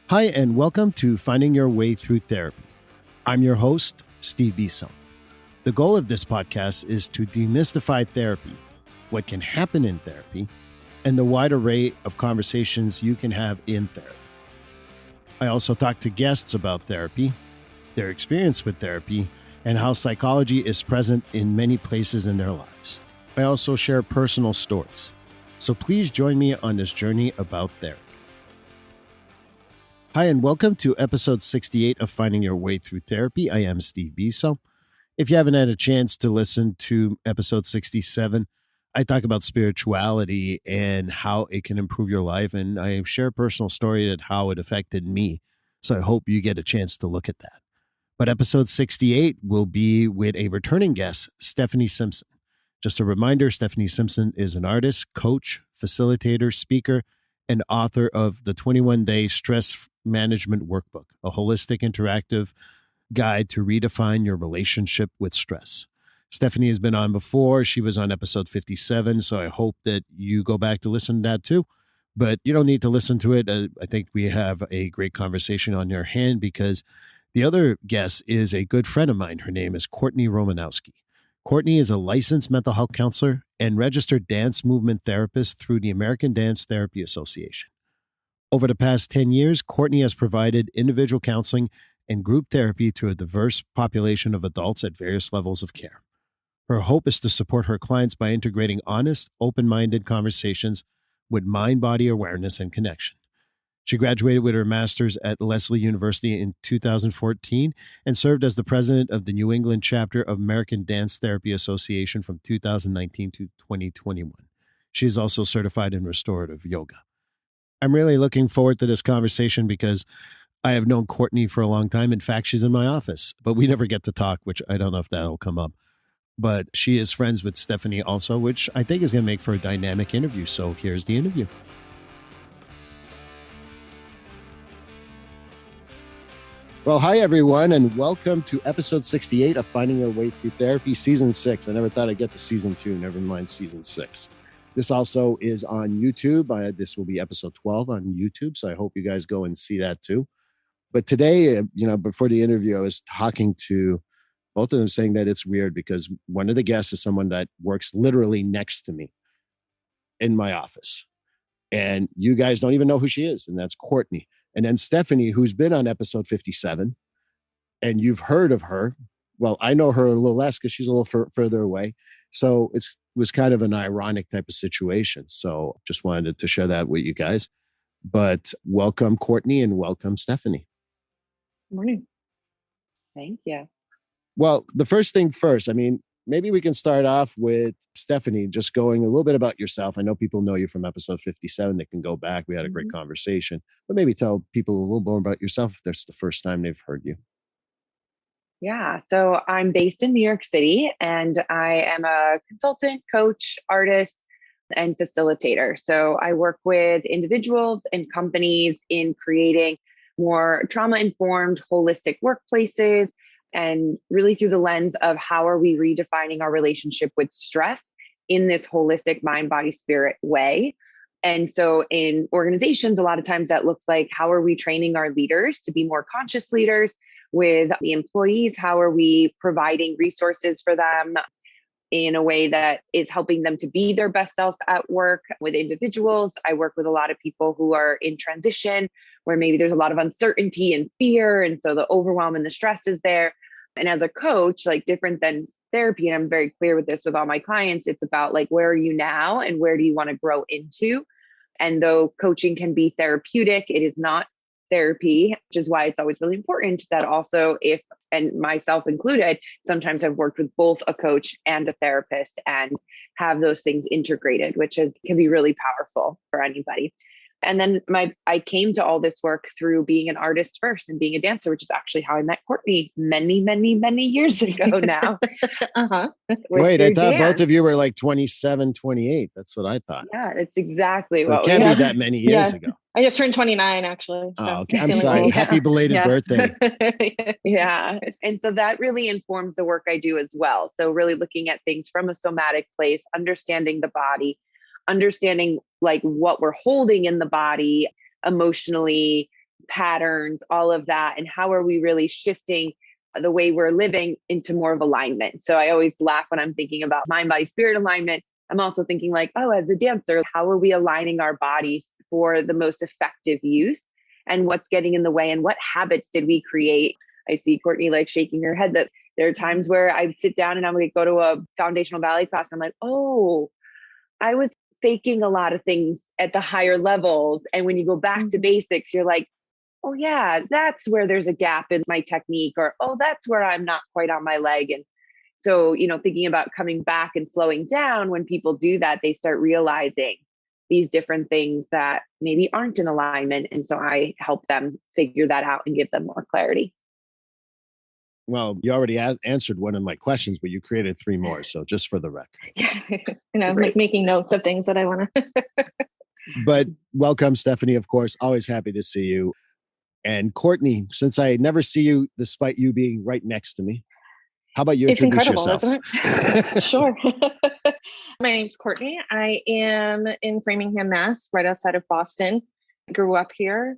Hi, and welcome to Finding Your Way Through Therapy. I'm your host, Steve Bissell. The goal of this podcast is to demystify therapy, what can happen in therapy, and the wide array of conversations you can have in therapy. I also talk to guests about therapy, their experience with therapy, and how psychology is present in many places in their lives. I also share personal stories. So please join me on this journey about therapy. Hi, and welcome to episode 68 of Finding Your Way Through Therapy. I am Steve Bissell. If you haven't had a chance to listen to episode 67, I talk about spirituality and how it can improve your life. And I share a personal story at how it affected me. So I hope you get a chance to look at that. But episode 68 will be with a returning guest, Stephanie Simpson. Just a reminder, Stephanie Simpson is an artist, coach, facilitator, speaker, and author of the 21-day Stress Management Workbook, a holistic interactive guide to redefine your relationship with stress. Stephanie has been on before. She was on episode 57, so I hope that you go back to listen to that too. But you don't need to listen to it. I think we have a great conversation on your hand because the other guest is a good friend of mine. Her name is Courtney Romanowski. Courtney is a licensed mental health counselor and registered dance movement therapist through the American Dance Therapy Association. Over the past 10 years, Courtney has provided individual counseling and group therapy to a diverse population of adults at various levels of care. Her hope is to support her clients by integrating honest, open-minded conversations with mind-body awareness and connection. She graduated with her master's at Lesley University in 2014 and served as the president of the New England chapter of American Dance Therapy Association from 2019 to 2021. She is also certified in restorative yoga. I'm really looking forward to this conversation because I have known Courtney for a long time. In fact, she's in my office, but we never get to talk, which I don't know if that'll come up. But she is friends with Stephanie also, which I think is going to make for a dynamic interview. So here's the interview. Well, hi, everyone, and welcome to episode 68 of Finding Your Way Through Therapy, Season 6. I never thought I'd get to Season 2, never mind Season 6. This also is on YouTube. This will be episode 12 on YouTube, so I hope you guys go and see that too. But today, before the interview, I was talking to both of them saying that it's weird because one of the guests is someone that works literally next to me in my office. And you guys don't even know who she is, and that's Courtney. And then Stephanie, who's been on episode 57, and you've heard of her. Well, I know her a little less because she's a little further away. So it was kind of an ironic type of situation. So just wanted to share that with you guys. But welcome, Courtney, and welcome, Stephanie. Good morning. Thank you. Well, the first thing first, maybe we can start off with Stephanie, just going a little bit about yourself. I know people know you from episode 57. They can go back. We had a great conversation. But maybe tell people a little more about yourself if that's the first time they've heard you. Yeah. So I'm based in New York City, and I am a consultant, coach, artist, and facilitator. So I work with individuals and companies in creating more trauma-informed, holistic workplaces, and really through the lens of how are we redefining our relationship with stress in this holistic mind, body, spirit way. And so in organizations, a lot of times that looks like how are we training our leaders to be more conscious leaders with the employees? How are we providing resources for them in a way that is helping them to be their best self at work? With individuals, I work with a lot of people who are in transition, where maybe there's a lot of uncertainty and fear. And so the overwhelm and the stress is there. And as a coach, like different than therapy, and I'm very clear with this with all my clients, it's about like, where are you now and where do you want to grow into? And though coaching can be therapeutic, it is not therapy, which is why it's always really important that also if, and myself included, sometimes I've worked with both a coach and a therapist and have those things integrated, which can be really powerful for anybody. And then I came to all this work through being an artist first and being a dancer, which is actually how I met Courtney many, many, many years ago now. Wait, I thought both of you were like 27, 28. That's what I thought. Yeah, it's exactly what it can't be that many years ago. I just turned 29, actually. So oh, okay. I'm sorry. Happy belated birthday. Yeah. And so that really informs the work I do as well. So really looking at things from a somatic place, understanding the body, understanding like what we're holding in the body emotionally, patterns, all of that, and how are we really shifting the way we're living into more of alignment. So I always laugh when I'm thinking about mind, body, spirit alignment. I'm also thinking like, oh, as a dancer, how are we aligning our bodies for the most effective use, and what's getting in the way, and what habits did we create? I see Courtney like shaking her head that there are times where I sit down and I'm like, go to a foundational ballet class. I'm like, oh, I was faking a lot of things at the higher levels. And when you go back to basics, you're like, oh yeah, that's where there's a gap in my technique, or, oh, that's where I'm not quite on my leg. And so, thinking about coming back and slowing down, when people do that, they start realizing these different things that maybe aren't in alignment. And so I help them figure that out and give them more clarity. Well, you already answered one of my questions, but you created three more. So just for the record. I'm like making notes of things that I want to. But welcome, Stephanie, of course. Always happy to see you. And Courtney, since I never see you, despite you being right next to me, how about you introduce yourself? It's incredible, isn't it? Sure. My name's Courtney. I am in Framingham, Mass, right outside of Boston. Grew up here.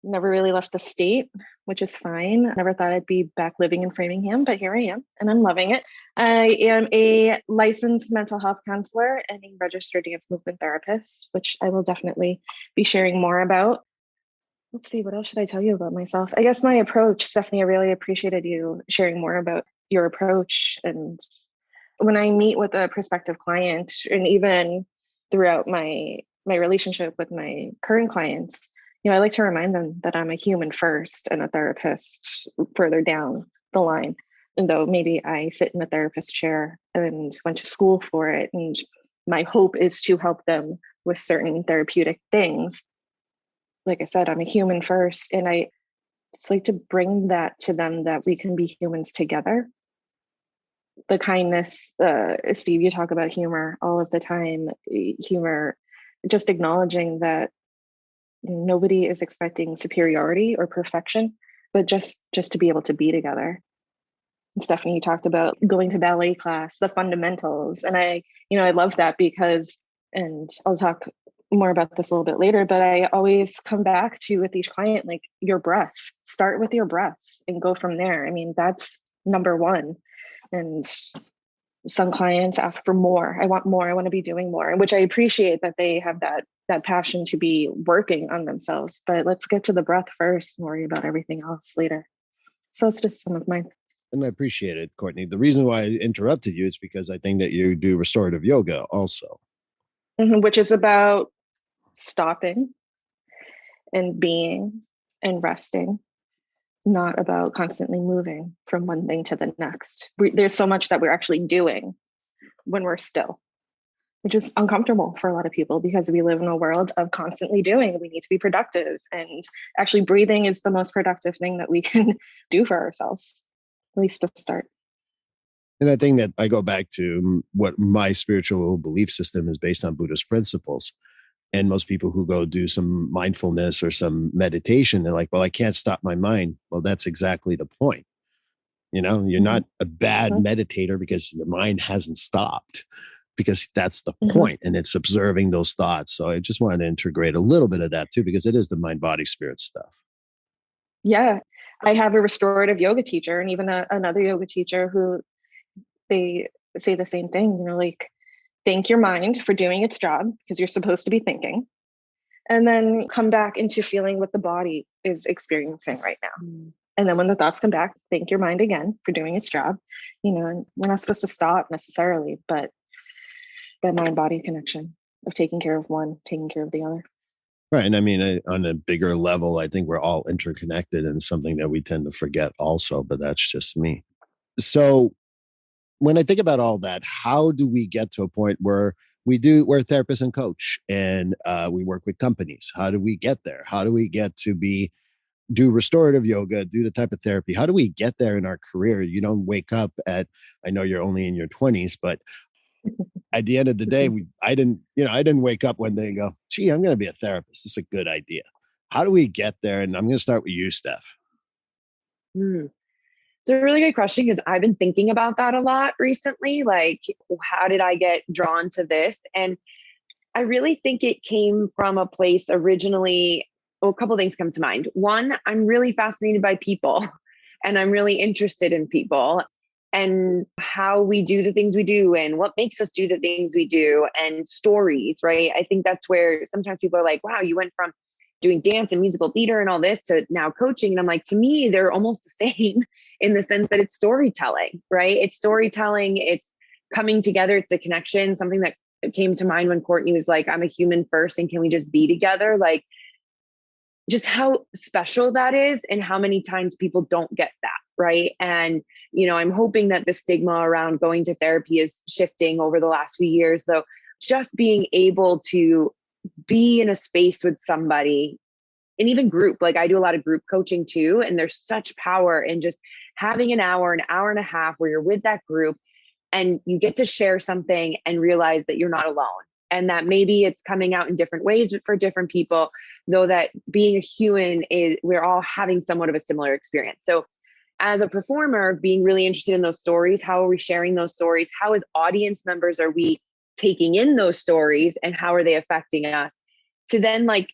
Never really left the state, which is fine. I never thought I'd be back living in Framingham, but here I am, and I'm loving it. I am a licensed mental health counselor and a registered dance movement therapist, which I will definitely be sharing more about. Let's see, what else should I tell you about myself? I guess my approach, Stephanie, I really appreciated you sharing more about your approach. And when I meet with a prospective client, and even throughout my relationship with my current clients, I like to remind them that I'm a human first and a therapist further down the line. And though maybe I sit in a therapist chair and went to school for it, and my hope is to help them with certain therapeutic things. Like I said, I'm a human first, and I just like to bring that to them, that we can be humans together. The kindness, Steve, you talk about humor all of the time. Humor, just acknowledging that nobody is expecting superiority or perfection, but just to be able to be together. And Stephanie, you talked about going to ballet class, the fundamentals. And I love that because, and I'll talk more about this a little bit later, but I always come back to with each client, like, your breath, start with your breath and go from there. I mean, that's number one. And some clients ask for more. I want more. I want to be doing more, and which I appreciate that they have that passion to be working on themselves. But let's get to the breath first and worry about everything else later. So it's just some of mine. And I appreciate it, Courtney. The reason why I interrupted you is because I think that you do restorative yoga also. Which is about stopping and being and resting, not about constantly moving from one thing to the next. There's so much that we're actually doing when we're still, which is uncomfortable for a lot of people because we live in a world of constantly doing. We need to be productive, and actually breathing is the most productive thing that we can do for ourselves, at least to start. And I think that I go back to what my spiritual belief system is based on Buddhist principles. And most people who go do some mindfulness or some meditation, they're like, well, I can't stop my mind. Well, that's exactly the point. You're not a bad meditator because your mind hasn't stopped, because that's the point, and it's observing those thoughts. So I just wanted to integrate a little bit of that too, because it is the mind, body, spirit stuff. Yeah. I have a restorative yoga teacher and even another yoga teacher who they say the same thing, like, thank your mind for doing its job because you're supposed to be thinking, and then come back into feeling what the body is experiencing right now. And then when the thoughts come back, thank your mind again for doing its job. And we're not supposed to stop necessarily, but that mind-body connection of taking care of one, taking care of the other. Right. And I mean, on a bigger level, I think we're all interconnected, and something that we tend to forget also, but that's just me. So when I think about all that, how do we get to a point where we're therapists and coach, and we work with companies? How do we get there? How do we get to do restorative yoga, do the type of therapy? How do we get there in our career? You don't wake up I know you're only in your 20s, but at the end of the day, I didn't wake up one day and go, gee, I'm going to be a therapist. This is a good idea. How do we get there? And I'm going to start with you, Steph. It's a really good question, because I've been thinking about that a lot recently. Like, how did I get drawn to this? And I really think it came from a place originally a couple things come to mind. One, I'm really fascinated by people and I'm really interested in people and how we do the things we do and what makes us do the things we do and stories, right? I think that's where sometimes people are like, wow, you went from doing dance and musical theater and all this to now coaching. And I'm like, to me, they're almost the same in the sense that it's storytelling, right? It's storytelling, it's coming together, it's a connection. Something that came to mind when Courtney was like, I'm a human first and can we just be together? Like, just how special that is and how many times people don't get that, right? And, I'm hoping that the stigma around going to therapy is shifting over the last few years, though. Just being able to be in a space with somebody, and even group, like I do a lot of group coaching too, and there's such power in just having an hour and a half where you're with that group and you get to share something and realize that you're not alone. And that maybe it's coming out in different ways, but for different people, though that being a human is, we're all having somewhat of a similar experience. So as a performer, being really interested in those stories, how are we sharing those stories? How as audience members are we taking in those stories and how are they affecting us? To then like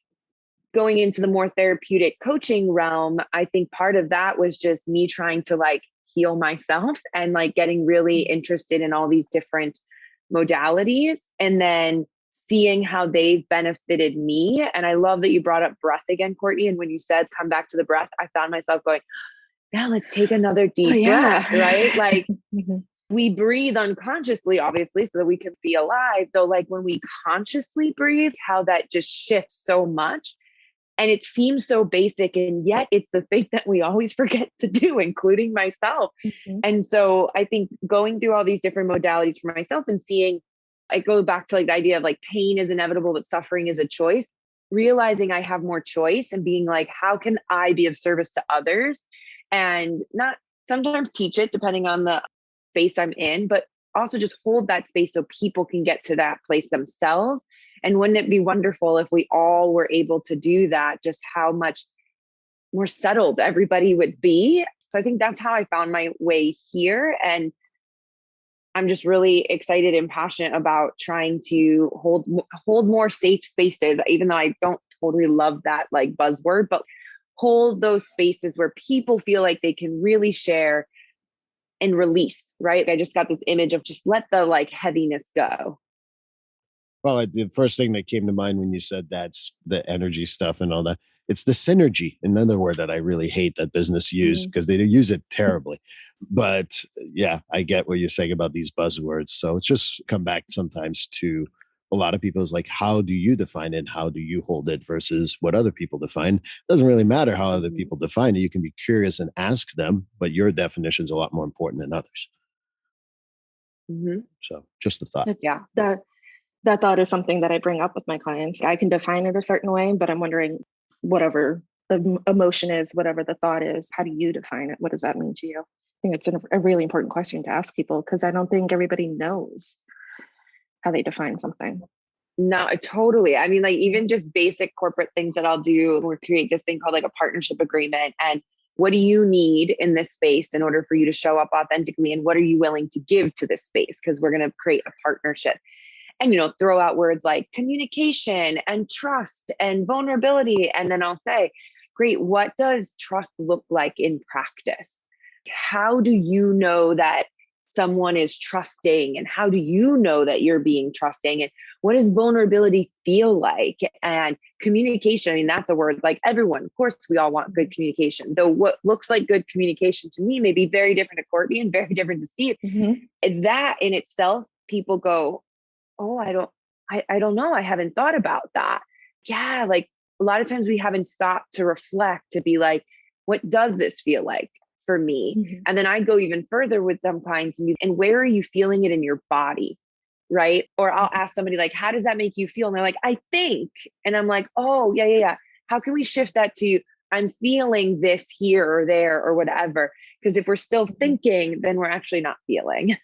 going into the more therapeutic coaching realm, I think part of that was just me trying to like heal myself and like getting really interested in all these different modalities and then seeing how they've benefited me. And I love that you brought up breath again, Courtney. And when you said come back to the breath, I found myself going, yeah, let's take another deep breath, right? Like we breathe unconsciously, obviously, so that we can be alive. Though, like when we consciously breathe, how that just shifts so much. And it seems so basic, and yet it's the thing that we always forget to do, including myself. And so I think going through all these different modalities for myself and seeing, I go back to like the idea of like pain is inevitable, but suffering is a choice, realizing I have more choice and being like, how can I be of service to others? And not sometimes teach it depending on the space I'm in, but also just hold that space so people can get to that place themselves. And wouldn't it be wonderful if we all were able to do that, just how much more settled everybody would be? So I think that's how I found my way here. And I'm just really excited and passionate about trying to hold more safe spaces, even though I don't totally love that like buzzword, but hold those spaces where people feel like they can really share and release, right? I just got this image of just let the like heaviness go. Well, the first thing that came to mind when you said that's the energy stuff and all that, it's the synergy. Another word that I really hate that business use because they use it terribly. But yeah, I get what you're saying about these buzzwords. So it's just come back sometimes to a lot of people is like, how do you define it? How do you hold it versus what other people define? It doesn't really matter how other people define it. You can be curious and ask them, but your definition is a lot more important than others. So just a thought. Yeah. That thought is something that I bring up with my clients. I can define it a certain way, but I'm wondering whatever the emotion is, whatever the thought is, how do you define it? What does that mean to you? I think it's a really important question to ask people because I don't think everybody knows how they define something. No, totally. I mean, like even just basic corporate things that I'll do or create this thing called like a partnership agreement. And what do you need in this space in order for you to show up authentically? And what are you willing to give to this space? Because we're going to create a partnership. And, throw out words like communication and trust and vulnerability. And then I'll say, great, what does trust look like in practice? How do you know that someone is trusting? And how do you know that you're being trusting? And what does vulnerability feel like? And communication, I mean, that's a word like everyone, of course, we all want good communication, though what looks like good communication to me may be very different to Courtney and very different to Steve. And that in itself, people go, oh, I don't know. I haven't thought about that. Yeah. Like a lot of times we haven't stopped to reflect, to be like, what does this feel like for me? And then I go even further with some clients and where are you feeling it in your body? Right. Or I'll ask somebody like, how does that make you feel? And they're like, I think, and I'm like, oh yeah. How can we shift that to, I'm feeling this here or there or whatever? Because if we're still thinking, then we're actually not feeling.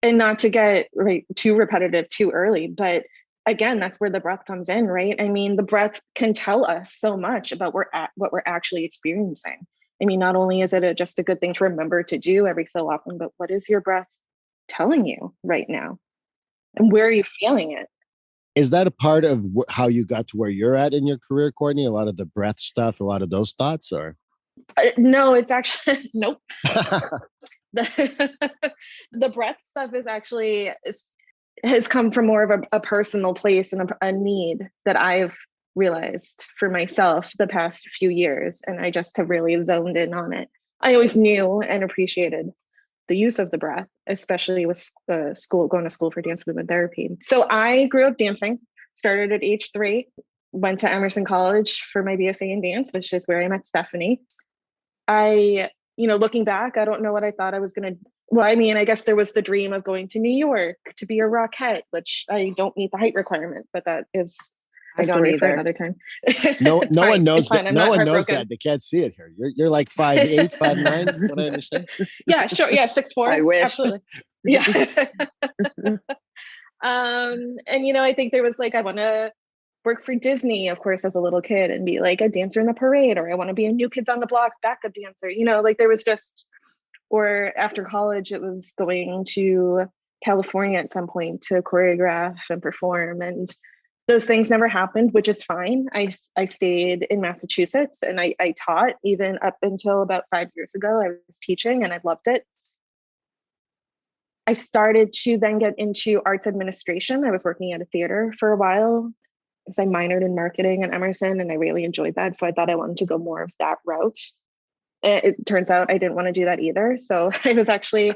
And not to get too repetitive too early, but again, that's where the breath comes in, right? I mean, the breath can tell us so much about what we're actually experiencing. I mean, not only is it just a good thing to remember to do every so often, but what is your breath telling you right now? And where are you feeling it? Is that a part of how you got to where you're at in your career, Courtney? A lot of the breath stuff, a lot of those thoughts, or? No, it's actually, nope. The, the breath stuff is actually has come from more of a personal place and a need that I've realized for myself the past few years. And I just have really zoned in on it. I always knew and appreciated the use of the breath, especially with going to school for dance movement therapy. So I grew up dancing, started at age 3, went to Emerson College for my BFA in dance, which is where I met Stephanie. Looking back, I don't know what I thought I was going to. Well, I mean, I guess there was the dream of going to New York to be a Rockette, which I don't meet the height requirement, but that is a story for another time. No one knows that. No one knows that. They can't see it here. You're like 5'8", 5'9", from what I understand. Yeah, sure. Yeah, 6'4". I wish. Absolutely. Yeah. And I think there was like, I want to work for Disney, of course, as a little kid and be like a dancer in the parade, or I want to be a New Kids on the Block backup dancer. Like there was just, or after college, it was going to California at some point to choreograph and perform. And those things never happened, which is fine. I stayed in Massachusetts and I taught even up until about 5 years ago. I was teaching and I loved it. I started to then get into arts administration. I was working at a theater for a while because I minored in marketing at Emerson and I really enjoyed that. So I thought I wanted to go more of that route. It turns out I didn't want to do that either. So I was actually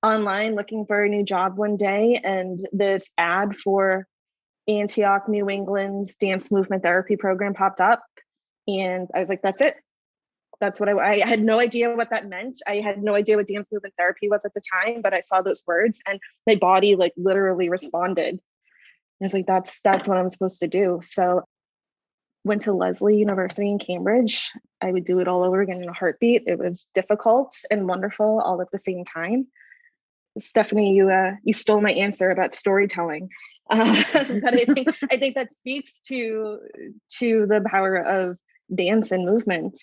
online looking for a new job one day, and this ad for Antioch, New England's dance movement therapy program popped up. And I was like, that's it. That's what I had no idea what that meant. I had no idea what dance movement therapy was at the time, but I saw those words and my body like literally responded. I was like, that's what I'm supposed to do. So went to Lesley University in Cambridge. I would do it all over again in a heartbeat. It was difficult and wonderful all at the same time. Stephanie, you stole my answer about storytelling. But I think that speaks to the power of dance and movement.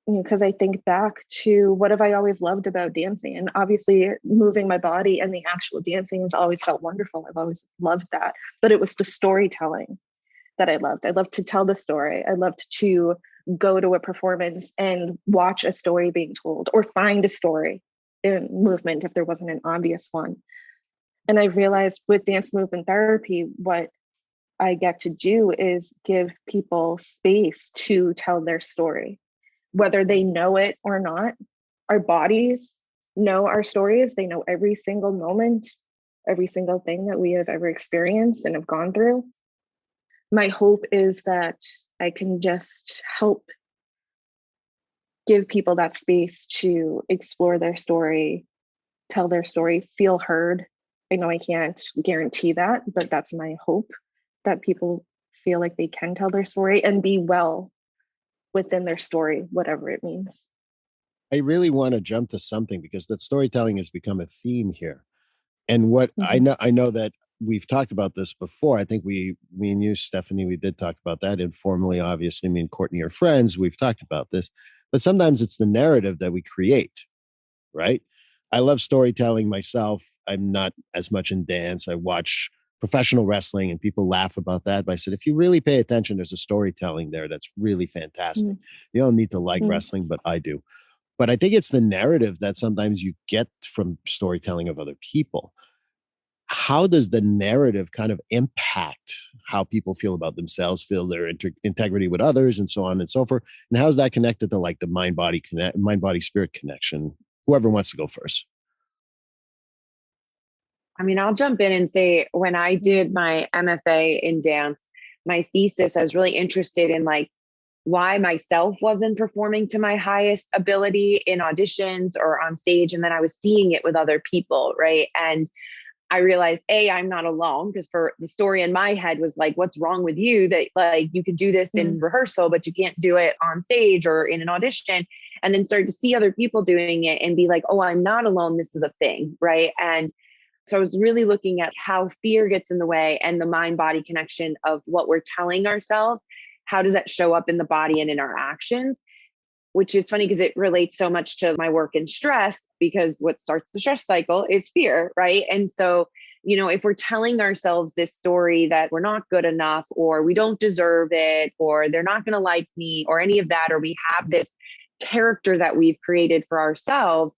Because I think back to what have I always loved about dancing, and obviously moving my body and the actual dancing has always felt wonderful. I've always loved that, but it was the storytelling that I loved. I loved to tell the story. I loved to go to a performance and watch a story being told, or find a story in movement if there wasn't an obvious one. And I realized with dance movement therapy, what I get to do is give people space to tell their story, whether they know it or not. Our bodies know our stories. They know every single moment, every single thing that we have ever experienced and have gone through. My hope is that I can just help give people that space to explore their story, tell their story, feel heard. I know I can't guarantee that, but that's my hope, that people feel like they can tell their story and be well within their story, whatever it means. I really want to jump to something because that storytelling has become a theme here. And what I know that we've talked about this before. I think me and you, Stephanie, we did talk about that informally. Obviously, me and Courtney are friends. We've talked about this, but sometimes it's the narrative that we create, right? I love storytelling myself. I'm not as much in dance. I watch professional wrestling and people laugh about that. But I said, if you really pay attention, there's a storytelling there that's really fantastic. You don't need to like wrestling, but I do. But I think it's the narrative that sometimes you get from storytelling of other people. How does the narrative kind of impact how people feel about themselves, feel their integrity with others, and so on and so forth? And how's that connected to like the mind body spirit connection? Whoever wants to go first. I mean, I'll jump in and say, when I did my MFA in dance, my thesis, I was really interested in like why myself wasn't performing to my highest ability in auditions or on stage. And then I was seeing it with other people, right? And I realized, I'm not alone, because for the story in my head was like, what's wrong with you that like you could do this in rehearsal, but you can't do it on stage or in an audition. And then started to see other people doing it and be like, oh, I'm not alone. This is a thing, right? And so I was really looking at how fear gets in the way and the mind-body connection of what we're telling ourselves. How does that show up in the body and in our actions? Which is funny because it relates so much to my work in stress, because what starts the stress cycle is fear, right? And so if we're telling ourselves this story that we're not good enough, or we don't deserve it, or they're not going to like me, or any of that, or we have this character that we've created for ourselves,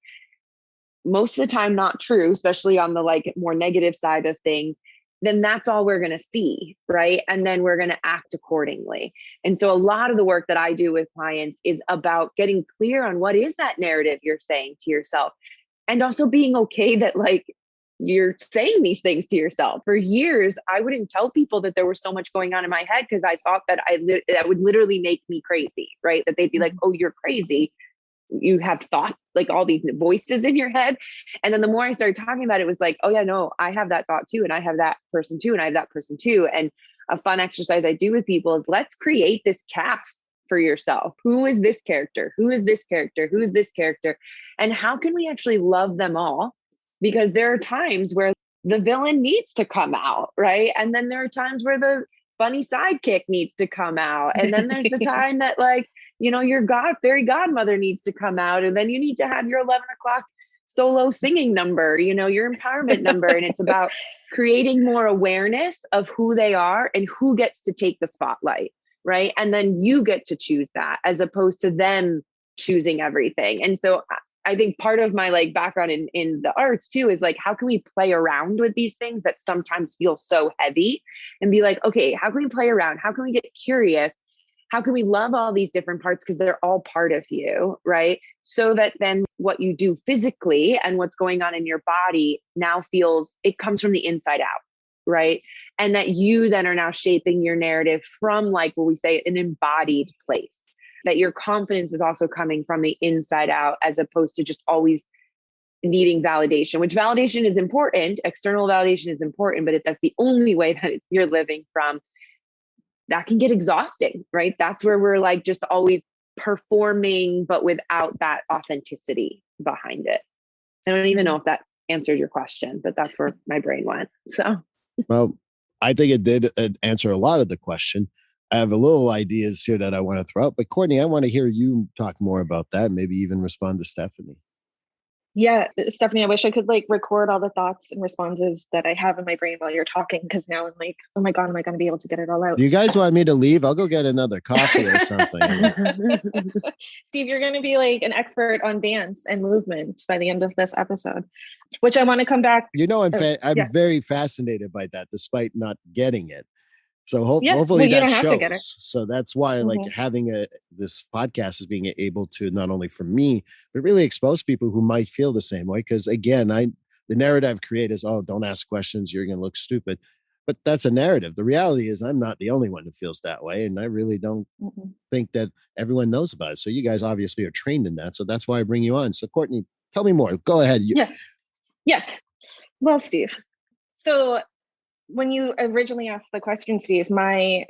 most of the time not true, especially on the like more negative side of things, then that's all we're going to see, right? And then we're going to act accordingly. And so a lot of the work that I do with clients is about getting clear on what is that narrative you're saying to yourself, and also being okay that like you're saying these things to yourself. For years, I wouldn't tell people that there was so much going on in my head because I thought that that would literally make me crazy, right? That they'd be like, oh, you're crazy. You have thoughts, like all these voices in your head. And then the more I started talking about it, it was like, oh yeah, no, I have that thought too. And I have that person too. And I have that person too. And a fun exercise I do with people is let's create this cast for yourself. Who is this character? Who is this character? Who is this character? And how can we actually love them all? Because there are times where the villain needs to come out, right? And then there are times where the funny sidekick needs to come out. And then there's the time that like, your fairy godmother needs to come out. And then you need to have your 11 o'clock solo singing number, your empowerment number. And it's about creating more awareness of who they are and who gets to take the spotlight, right? And then you get to choose that as opposed to them choosing everything. And so I think part of my like background in the arts too is like, how can we play around with these things that sometimes feel so heavy and be like, okay, how can we play around? How can we get curious? How can we love all these different parts? Because they're all part of you, right? So that then what you do physically and what's going on in your body now it comes from the inside out, right? And that you then are now shaping your narrative from like what we say, an embodied place. That your confidence is also coming from the inside out, as opposed to just always needing validation, which validation is important. External validation is important, but if that's the only way that you're living from, that can get exhausting, right? That's where we're like just always performing, but without that authenticity behind it. I don't even know if that answered your question, but that's where my brain went. So, well, I think it did answer a lot of the question. I have a little ideas here that I want to throw out, but Courtney, I want to hear you talk more about that. Maybe even respond to Stephanie. Yeah, Stephanie, I wish I could like record all the thoughts and responses that I have in my brain while you're talking, because now I'm like, oh my God, am I going to be able to get it all out? Do you guys want me to leave? I'll go get another coffee or something. Steve, you're going to be like an expert on dance and movement by the end of this episode, which I want to come back. I'm very fascinated by that, despite not getting it. So hopefully that shows. So that's why like having this podcast is being able to not only for me, but really expose people who might feel the same way. Because again, the narrative I've created is, oh, don't ask questions, you're going to look stupid. But that's a narrative. The reality is I'm not the only one who feels that way. And I really don't think that everyone knows about it. So you guys obviously are trained in that. So that's why I bring you on. So Courtney, tell me more. Go ahead. Yeah. Well, Steve, so when you originally asked the question, Steve, my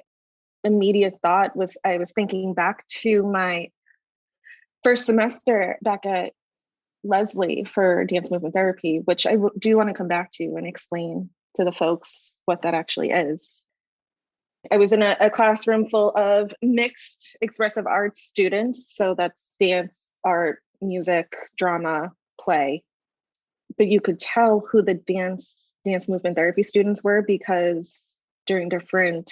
immediate thought was I was thinking back to my first semester back at Leslie for dance movement therapy, which I do want to come back to and explain to the folks what that actually is. I was in a classroom full of mixed expressive arts students. So that's dance, art, music, drama, play. But you could tell who the dance movement therapy students were, because during different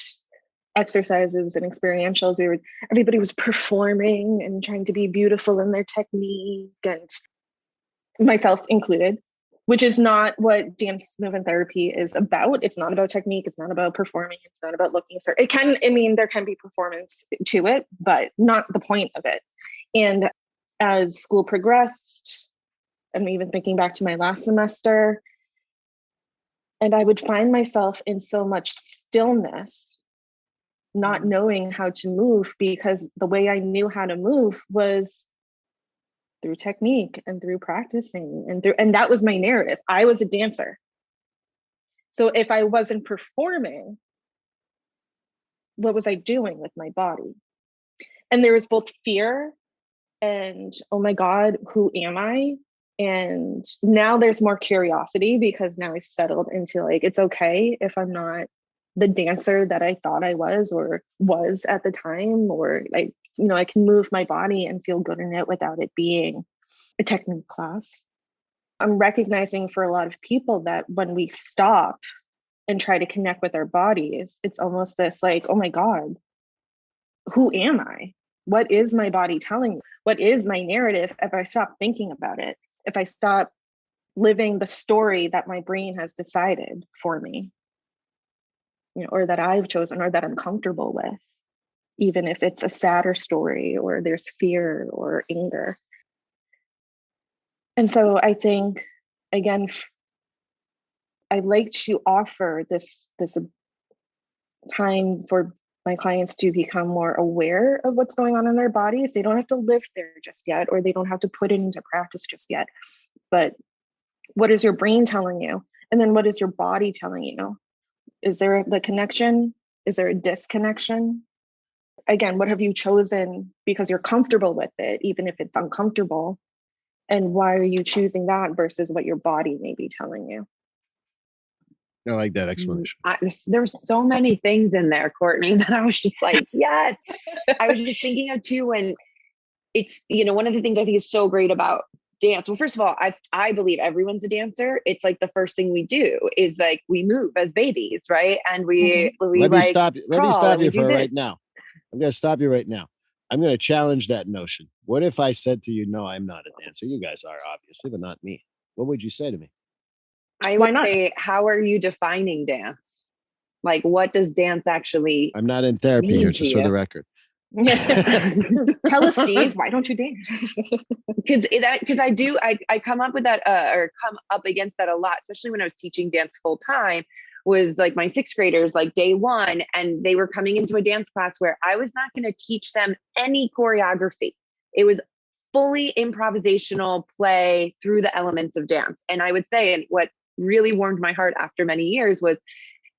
exercises and experientials, everybody was performing and trying to be beautiful in their technique, and myself included, which is not what dance movement therapy is about. It's not about technique. It's not about performing. It's not about looking certain. There can be performance to it, but not the point of it. And as school progressed, I'm even thinking back to my last semester, and I would find myself in so much stillness, not knowing how to move, because the way I knew how to move was through technique and through practicing and that was my narrative. I was a dancer. So if I wasn't performing, what was I doing with my body? And there was both fear and, oh my God, who am I? And now there's more curiosity, because now I've settled into like, it's okay if I'm not the dancer that I thought I was or was at the time, or like, I can move my body and feel good in it without it being a technique class. I'm recognizing for a lot of people that when we stop and try to connect with our bodies, it's almost this like, oh my God, who am I? What is my body telling me? What is my narrative if I stop thinking about it? If I stop living the story that my brain has decided for me, or that I've chosen or that I'm comfortable with, even if it's a sadder story or there's fear or anger. And so I think, again, I like to offer this time for my clients to become more aware of what's going on in their bodies. They don't have to live there just yet, or they don't have to put it into practice just yet. But what is your brain telling you? And then what is your body telling you? Is there the connection? Is there a disconnection? Again, what have you chosen because you're comfortable with it, even if it's uncomfortable? And why are you choosing that versus what your body may be telling you? I like that explanation. There's so many things in there, Courtney, that I was just like, yes. I was just thinking of too, when it's, one of the things I think is so great about dance. Well, first of all, I believe everyone's a dancer. It's like the first thing we do is like we move as babies, right? And we Let me stop you for this. right now. I'm going to stop you right now. I'm going to challenge that notion. What if I said to you, no, I'm not a dancer? You guys are, obviously, but not me. What would you say to me? I would say, how are you defining dance? Like, what does dance actually I'm not in therapy here, just for the record. Tell us, Steve, why don't you dance? Because I come up with that or come up against that a lot, especially when I was teaching dance full time. Was like my sixth graders, like day one, and they were coming into a dance class where I was not going to teach them any choreography. It was fully improvisational play through the elements of dance. And I would say, and what really warmed my heart after many years was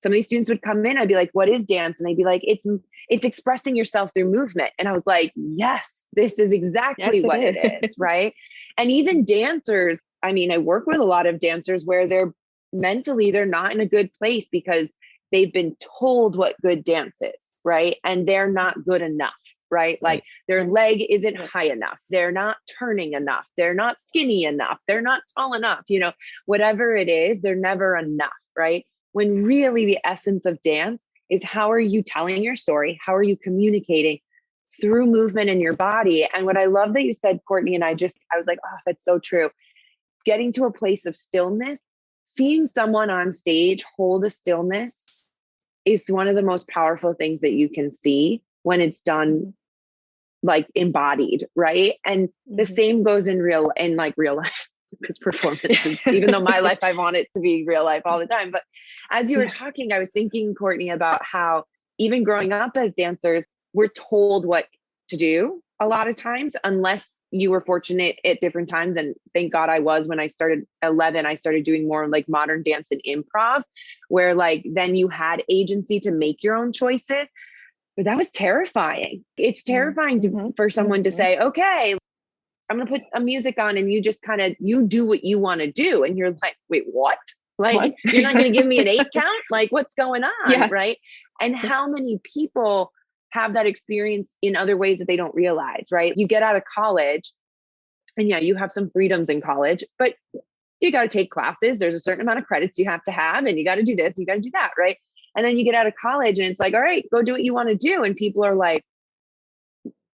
some of these students would come in, I'd be like, what is dance? And they'd be like, it's expressing yourself through movement. And I was like, yes, this is exactly what it is. Right. And even dancers, I mean, I work with a lot of dancers where they're not in a good place because they've been told what good dance is. Right. And they're not good enough. Right. Like their leg isn't high enough. They're not turning enough. They're not skinny enough. They're not tall enough. Whatever it is, they're never enough. Right. When really the essence of dance is how are you telling your story? How are you communicating through movement in your body? And what I love that you said, Courtney, and I was like, oh, that's so true. Getting to a place of stillness, seeing someone on stage hold a stillness is one of the most powerful things that you can see when it's done like embodied, right? And the same goes in real life. Because performances, even though my life, I want it to be real life all the time. But as you were talking, I was thinking, Courtney, about how even growing up as dancers, we're told what to do a lot of times, unless you were fortunate at different times. And thank God I was. When I started 11, I started doing more like modern dance and improv, where like then you had agency to make your own choices. But that was terrifying. It's terrifying for someone to say, okay, I'm going to put a music on and you just you do what you want to do. And you're like, wait, what? Like, what? You're not going to give me an 8 count? Like, what's going on? Yeah. Right. And how many people have that experience in other ways that they don't realize, right? You get out of college and you have some freedoms in college, but you got to take classes. There's a certain amount of credits you have to have, and you got to do this, you got to do that. Right. And then you get out of college and it's like, all right, go do what you want to do. And people are like,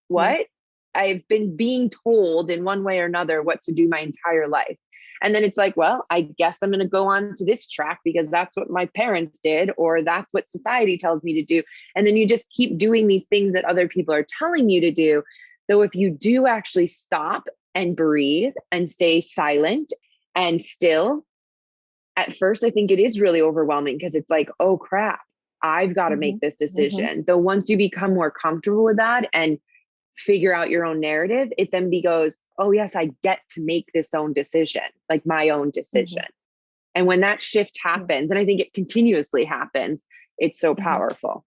what? I've been being told in one way or another what to do my entire life. And then it's like, well, I guess I'm going to go on to this track because that's what my parents did, or that's what society tells me to do. And then you just keep doing these things that other people are telling you to do. Though if you do actually stop and breathe and stay silent and still, at first, I think it is really overwhelming because it's like, oh crap, I've got to make this decision. Though once you become more comfortable with that and figure out your own narrative, it then goes, oh yes, I get to make this own decision, like my own decision. And when that shift happens, and I think it continuously happens, it's so powerful.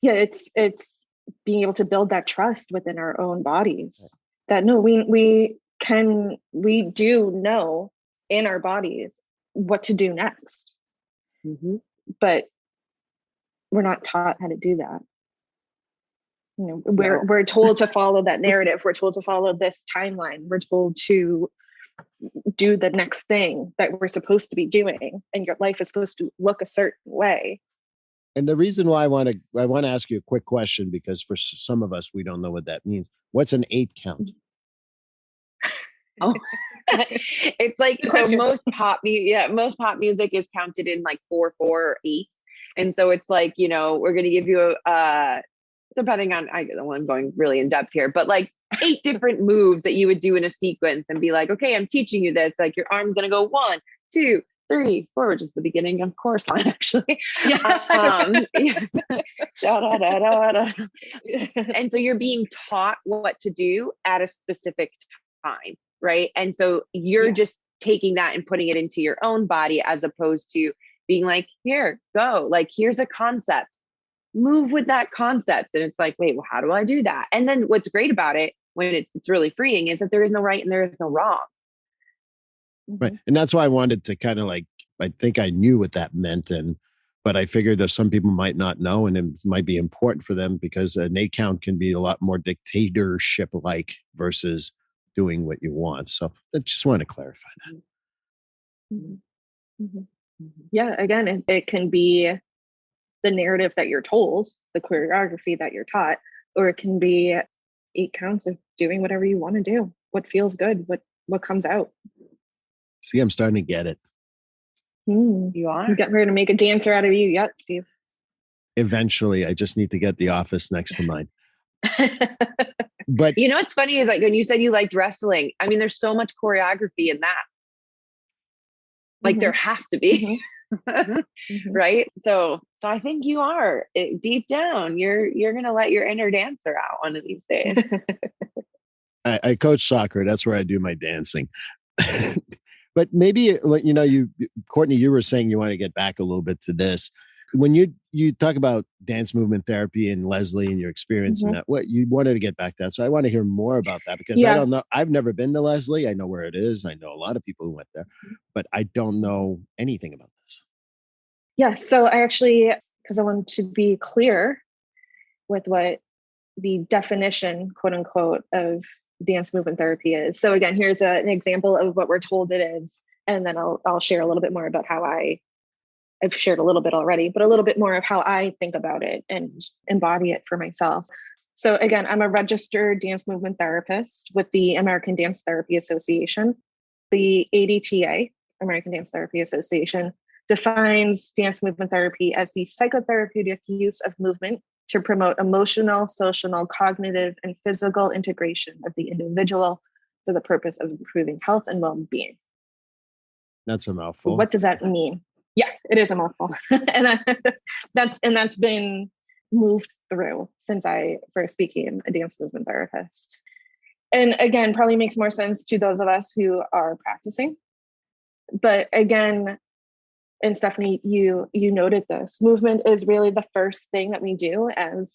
Yeah, it's being able to build that trust within our own bodies. That no, we do know in our bodies what to do next. But we're not taught how to do that. We're told to follow that narrative. We're told to follow this timeline. We're told to do the next thing that we're supposed to be doing, and your life is supposed to look a certain way. And the reason why I want to ask you a quick question, because for some of us, we don't know what that means. What's an 8 count? Oh, it's like, so most pop music is counted in like 4, 4, or 8. And so it's like, we're going to give you depending on, I don't want, I'm going really in depth here, but like 8 different moves that you would do in a sequence and be like, okay, I'm teaching you this. Like your arm's going to go 1, 2, 3, 4, which is the beginning of chorus line, actually. Da, da, da, da, da. And so you're being taught what to do at a specific time, right? And so you're just taking that and putting it into your own body, as opposed to being like, here, go, like, here's a concept, move with that concept. And it's like, wait, well, how do I do that? And then what's great about it, when it's really freeing, is that there is no right and there is no wrong. Right. And that's why I wanted to kind of like, I think I knew what that meant. But I figured that some people might not know, and it might be important for them, because an 8 count can be a lot more dictatorship like versus doing what you want. So I just want to clarify that. Mm-hmm. Mm-hmm. Yeah. Again, it can be the narrative that you're told, the choreography that you're taught, or it can be 8 counts of doing whatever you want to do, what feels good, what comes out. See, I'm starting to get it. You are? I'm getting ready to make a dancer out of you yet, Steve. Eventually, I just need to get the office next to mine. But what's funny is, like, when you said you liked wrestling, I mean, there's so much choreography in that. Like there has to be. Right. So I think you are, deep down, you're going to let your inner dancer out one of these days. I coach soccer. That's where I do my dancing. But maybe, Courtney, you were saying you want to get back a little bit to this. When you talk about dance movement therapy and Leslie and your experience in that, what you wanted to get back to that. So I want to hear more about that, because I don't know. I've never been to Leslie. I know where it is. I know a lot of people who went there, but I don't know anything about this. Yeah. So I actually, because I wanted to be clear with what the definition, quote unquote, of dance movement therapy is. So again, here's an example of what we're told it is. And then I'll share a little bit more about how I've shared a little bit already, but a little bit more of how I think about it and embody it for myself. So again, I'm a registered dance movement therapist with the American Dance Therapy Association. The ADTA, American Dance Therapy Association, defines dance movement therapy as the psychotherapeutic use of movement to promote emotional, social, cognitive, and physical integration of the individual for the purpose of improving health and well-being. That's a mouthful. So what does that mean? Yeah, it is a mouthful. And that's been moved through since I first became a dance movement therapist. And again, probably makes more sense to those of us who are practicing. But again, and Stephanie, you noted this, movement is really the first thing that we do as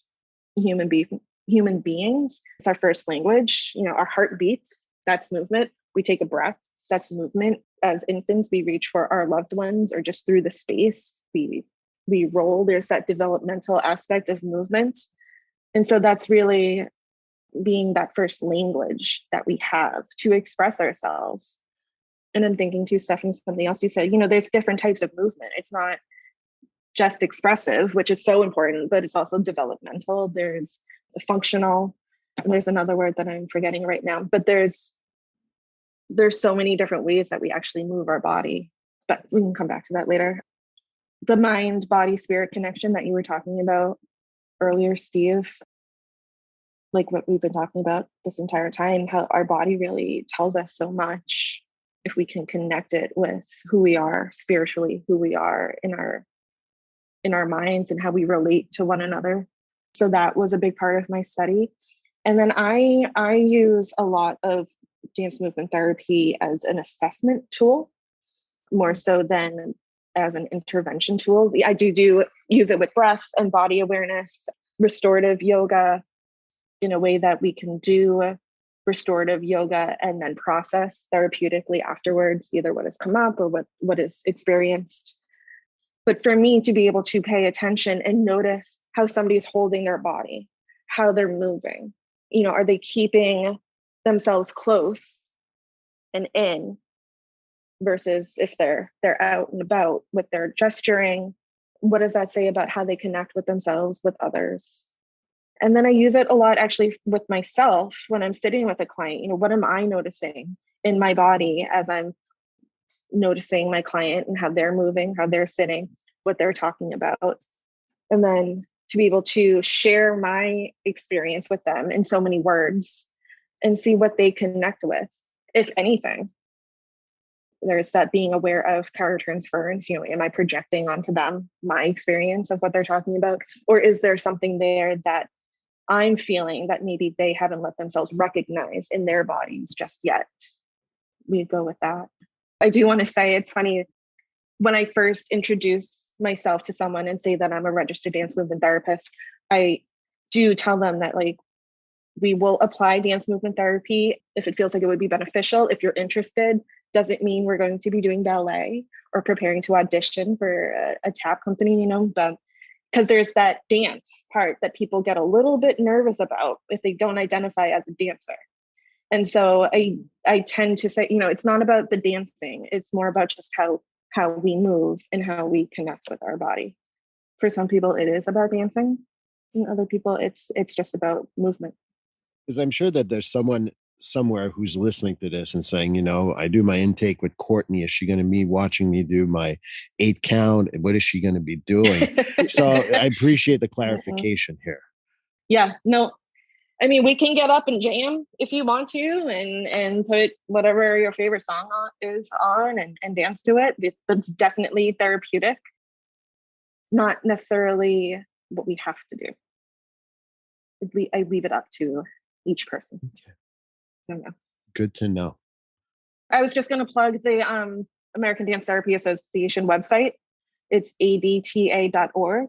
human beings. It's our first language. Our heart beats, that's movement. We take a breath, that's movement. As infants, we reach for our loved ones, or just through the space, we roll. There's that developmental aspect of movement. And so that's really being that first language that we have to express ourselves. And I'm thinking too, Stephanie, something else you said, there's different types of movement. It's not just expressive, which is so important, but it's also developmental. There's functional, and there's another word that I'm forgetting right now, but there's so many different ways that we actually move our body, but we can come back to that later. The mind, body, spirit connection that you were talking about earlier, Steve, like what we've been talking about this entire time, how our body really tells us so much if we can connect it with who we are spiritually, who we are in our minds, and how we relate to one another. So that was a big part of my study. And then I use a lot of dance movement therapy as an assessment tool, more so than as an intervention tool. I do use it with breath and body awareness, restorative yoga, in a way that we can do restorative yoga and then process therapeutically afterwards, either what has come up or what is experienced. But for me to be able to pay attention and notice how somebody's holding their body, how they're moving, are they keeping themselves close and in, versus if they're out and about with their gesturing. What does that say about how they connect with themselves, with others? And then I use it a lot actually with myself when I'm sitting with a client. What am I noticing in my body as I'm noticing my client and how they're moving, how they're sitting, what they're talking about. And then to be able to share my experience with them in so many words and see what they connect with, if anything. There's that being aware of countertransference. Am I projecting onto them my experience of what they're talking about? Or is there something there that I'm feeling that maybe they haven't let themselves recognize in their bodies just yet? We go with that. I do want to say, it's funny, when I first introduce myself to someone and say that I'm a registered dance movement therapist, I do tell them that we will apply dance movement therapy if it feels like it would be beneficial. If you're interested, doesn't mean we're going to be doing ballet or preparing to audition for a tap company, but because there's that dance part that people get a little bit nervous about if they don't identify as a dancer. And so I tend to say, it's not about the dancing. It's more about just how we move and how we connect with our body. For some people, it is about dancing. And other people, it's just about movement. Because I'm sure that there's someone somewhere who's listening to this and saying, I do my intake with Courtney. Is she going to be watching me do my 8 count? What is she going to be doing? So I appreciate the clarification here. Yeah, no, I mean, we can get up and jam if you want to and put whatever your favorite song is on and dance to it. That's definitely therapeutic. Not necessarily what we have to do. I leave it up to each person. Okay. I don't know. Good to know. I was just going to plug the American Dance Therapy Association website. It's adta.org.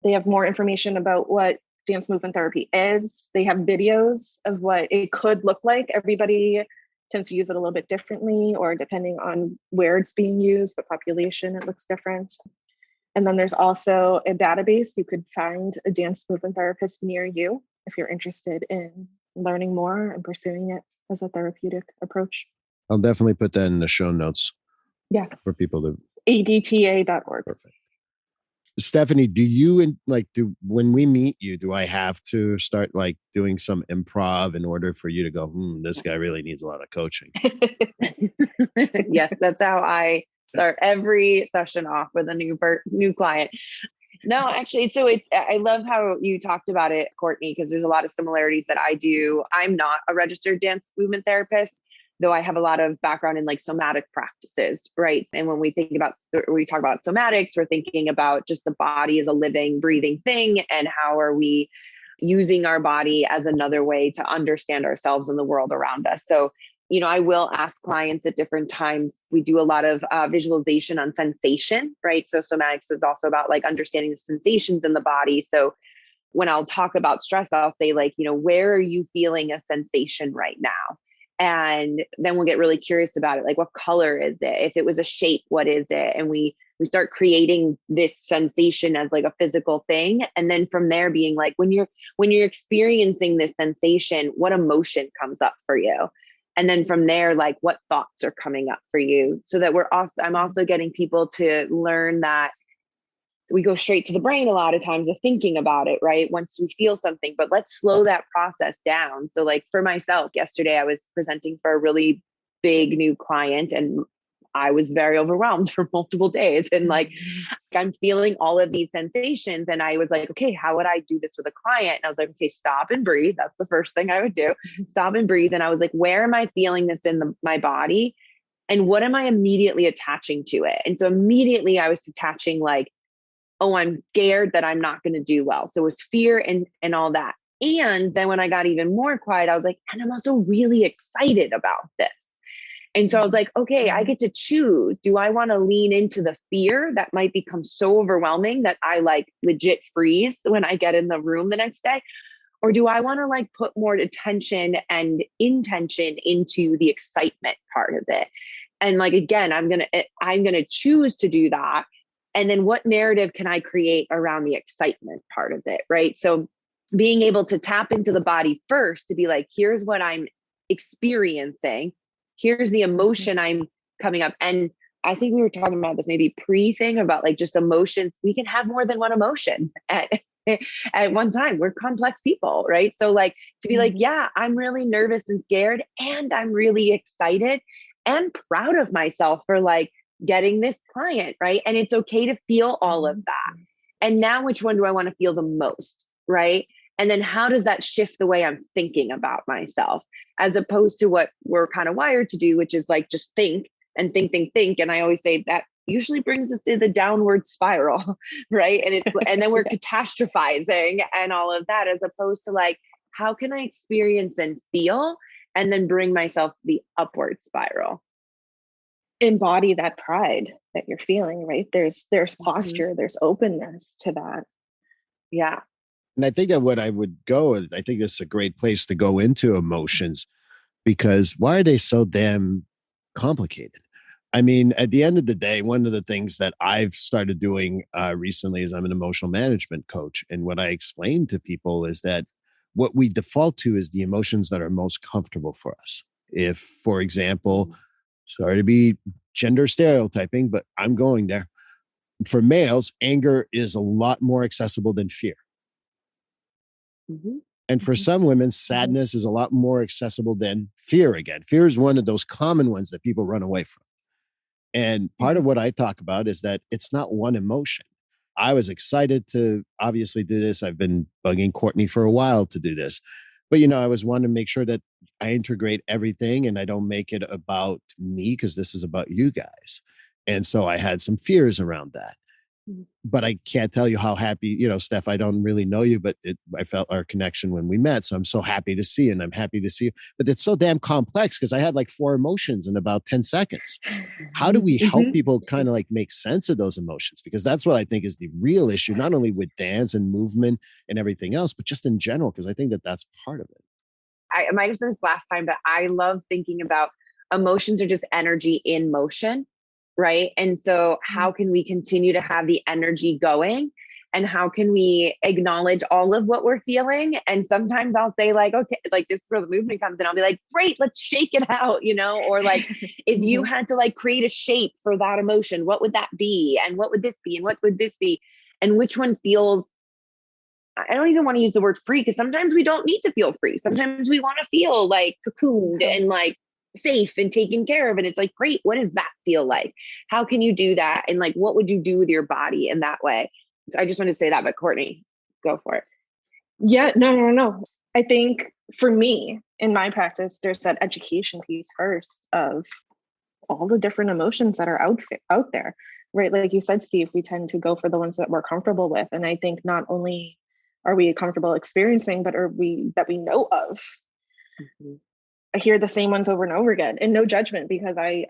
They have more information about what dance movement therapy is. They have videos of what it could look like. Everybody tends to use it a little bit differently, or depending on where it's being used, the population, it looks different. And then there's also a database. You could find a dance movement therapist near you if you're interested in learning more and pursuing it as a therapeutic approach. I'll definitely put that in the show notes. Yeah. For people to adta.org. Perfect. Stephanie, do you when we meet you, do I have to start doing some improv in order for you to go, this guy really needs a lot of coaching? Yes, that's how I start every session off with a new client. No, actually, so I love how you talked about it, Courtney, because there's a lot of similarities that I do. I'm not a registered dance movement therapist, though I have a lot of background in somatic practices, right? And when we talk about somatics, we're thinking about just the body as a living, breathing thing, and how are we using our body as another way to understand ourselves and the world around us. So, I will ask clients at different times. We do a lot of visualization on sensation, right? So somatics is also about understanding the sensations in the body. So when I'll talk about stress, I'll say where are you feeling a sensation right now? And then we'll get really curious about it. What color is it? If it was a shape, what is it? And we start creating this sensation as a physical thing. And then from there being when you're experiencing this sensation, what emotion comes up for you? And then from there, what thoughts are coming up for you, so that I'm also getting people to learn that we go straight to the brain a lot of times of thinking about it, right? Once we feel something, but let's slow that process down. So for myself, yesterday, I was presenting for a really big new client and I was very overwhelmed for multiple days. And I'm feeling all of these sensations. And I was okay, how would I do this with a client? And I was okay, stop and breathe. That's the first thing I would do. Stop and breathe. And I was where am I feeling this in my body? And what am I immediately attaching to it? And so immediately I was attaching oh, I'm scared that I'm not going to do well. So it was fear and all that. And then when I got even more quiet, I was and I'm also really excited about this. And so I was okay, I get to choose. Do I want to lean into the fear that might become so overwhelming that I legit freeze when I get in the room the next day? Or do I want to put more attention and intention into the excitement part of it? And again, I'm going to choose to do that. And then what narrative can I create around the excitement part of it? Right. So being able to tap into the body first to be here's what I'm experiencing. Here's the emotion I'm coming up. And I think we were talking about this maybe pre-thing about like just emotions. We can have more than one emotion at one time. We're complex people, right? So like to be like, yeah, I'm really nervous and scared, and I'm really excited and proud of myself for like getting this client, right? And it's okay to feel all of that. And now which one do I want to feel the most, right? And then how does that shift the way I'm thinking about myself, as opposed to what we're kind of wired to do, which is like just think and think. And I always say that usually brings us to the downward spiral, right? And then we're catastrophizing and all of that, as opposed to like, how can I experience and feel and then bring myself the upward spiral? Embody that pride that you're feeling, right? There's posture, there's openness to that. Yeah. And I think that what I would go, I think this is a great place to go into emotions, because why are they so damn complicated? I mean, at the end of the day, one of the things that I've started doing recently is I'm an emotional management coach. And what I explain to people is that what we default to is the emotions that are most comfortable for us. If, for example, sorry to be gender stereotyping, but I'm going there. For males, anger is a lot more accessible than fear. And for some women, sadness is a lot more accessible than fear again. Fear is one of those common ones that people run away from. And part of what I talk about is that it's not one emotion. I was excited to obviously do this. I've been bugging Courtney for a while to do this. But, I was wanting to make sure that I integrate everything and I don't make it about me, because this is about you guys. And so I had some fears around that. But I can't tell you how happy, Steph, I don't really know you, but I felt our connection when we met. So I'm so happy to see you, and I'm happy to see you. But it's so damn complex because I had like 4 emotions in about 10 seconds. How do we help people kind of like make sense of those emotions? Because that's what I think is the real issue, not only with dance and movement and everything else, but just in general, because I think that that's part of it. I might have said this last time, but I love thinking about emotions are just energy in motion, right? And so how can we continue to have the energy going? And how can we acknowledge all of what we're feeling? And sometimes I'll say like, okay, like this is where the movement comes in. I'll be like, great, let's shake it out, or like if you had to like create a shape for that emotion, what would that be? And what would this be? And what would this be? And which one feels, I don't even want to use the word free, because sometimes we don't need to feel free. Sometimes we want to feel like cocooned and like safe and taken care of. And it's like, great, what does that feel like? How can you do that? And like, what would you do with your body in that way? So I just want to say that, but Courtney, go for it. Yeah, no. I think for me, in my practice, there's that education piece first of all the different emotions that are out there, right? Like you said, Steve, we tend to go for the ones that we're comfortable with. And I think not only are we comfortable experiencing, but that we know of. I hear the same ones over and over again, and no judgment, because I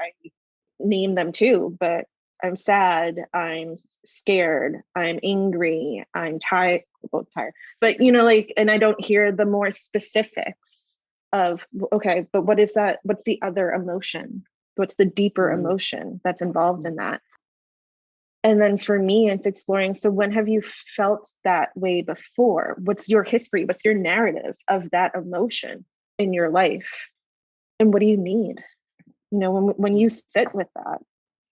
name them too, but I'm sad, I'm scared, I'm angry, I'm tired, both tired. But and I don't hear the more specifics of, okay, but what is that? What's the other emotion? What's the deeper emotion that's involved in that? And then for me, it's exploring, so when have you felt that way before? What's your history? What's your narrative of that emotion in your life? And what do you need? When you sit with that,